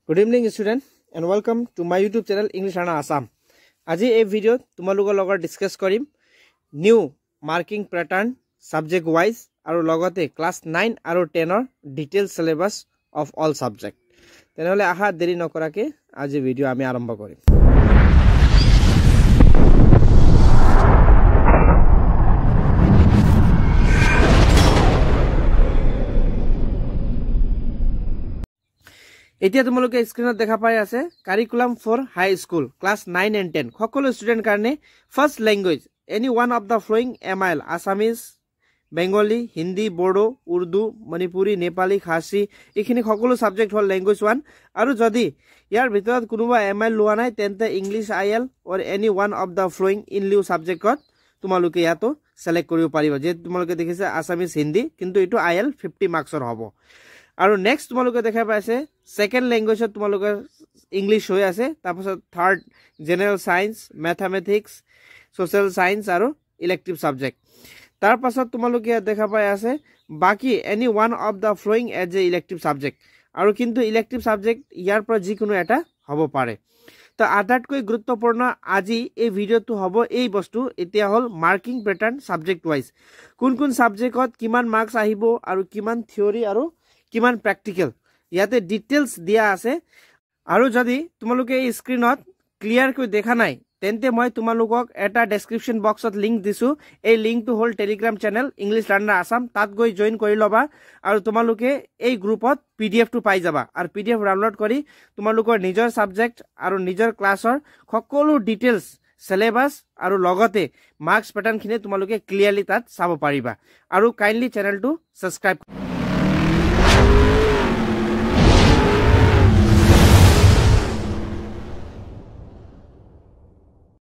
Good evening student and welcome to my YouTube channel English Learner Assam. আজি এই ভিডিওত তোমালোকৰ লগত ডিসকাস কৰিম new marking pattern subject wise আৰু লগতে ক্লাস 9 আৰু 10 ৰ detail syllabus of all subject. তেনেহলে আহা দেৰি নকৰাকে আজি ভিডিও আমি আৰম্ভ কৰিম। এতিয়া তোমালোকে স্ক্রিনত দেখা পাই আছে curriculum for high school class 9 and 10 সকলো স্টুডেন্ট কারণে first language any one of the following MIL Assamese Bengali Hindi Bodo Urdu Manipuri Nepali Khasi এখিনি সকলো সাবজেক্ট হল ল্যাঙ্গুয়েজ 1 আৰু যদি ইয়াৰ ভিতৰত কোনোবা এমআইএল লোৱা নাই তেন্তে English IL or any one of the following in lieu সাবজেক্টত তোমালোকে ইয়াতো সিলেক্ট কৰিব পাৰিবা। যে তোমালোকে দেখিছে আসামিজ হিন্দি কিন্তু এটো আইএল 50 মাৰ্কসৰ হ'ব। আৰু নেক্সট তোমালোকে দেখা পাইছে সেকেন্ড ল্যাঙ্গুয়েজত তোমালোকে ইংলিশ হৈ আছে, তাৰপিছত third general science mathematics social science আৰু ইলেক্টিভ সাবজেক্ট। তাৰপাছত তোমালোকে দেখা পাই আছে বাকি any one of the following as a elective subject আৰু কিন্তু ইলেক্টিভ সাবজেক্ট ইয়াৰ পৰা যিকোনো এটা হ'ব পাৰে। তো আটাইতকৈ গুৰুত্বপূৰ্ণ আজি এই ভিডিওটো হ'ব এই বস্তু এতিয়া হল মাৰ্কিং প্যাটাৰ্ন সাবজেক্ট ওয়াইজ কোন কোন সাবজেক্টত কিমান মাৰ্কস আহিব আৰু কিমান থিওৰি আৰু কিমান প্ৰ্যাকটিক্যাল ইয়াতে ডিটেইলস দিয়া আছে। আৰু যদি তোমালোকে এই স্ক্রিনত ক্লিয়ার কৈ দেখা নাই তেন্তে মই তোমালোকক এটা ডেসক্রিপশন বক্সত লিংক দিছো। এই লিংকটো হল Telegram channel English learner Assam, তাত গৈ জয়েন কৰি লবা আৰু তোমালোকে এই গ্ৰুপত পিডিএফ টো পাই যাবা আৰু পিডিএফ ডাউনলোড কৰি তোমালোকৰ নিজৰ সাবজেক্ট আৰু নিজৰ ক্লাছৰ সকলো ডিটেইলস সিলেবাস আৰু লগতে মাৰ্কস প্যাটাৰ্ন খিনি তোমালোকে ক্লিয়াৰলি তাত চাব পাৰিবা। আৰু কাইন্ডলি চ্যানেলটো সাবস্ক্ৰাইব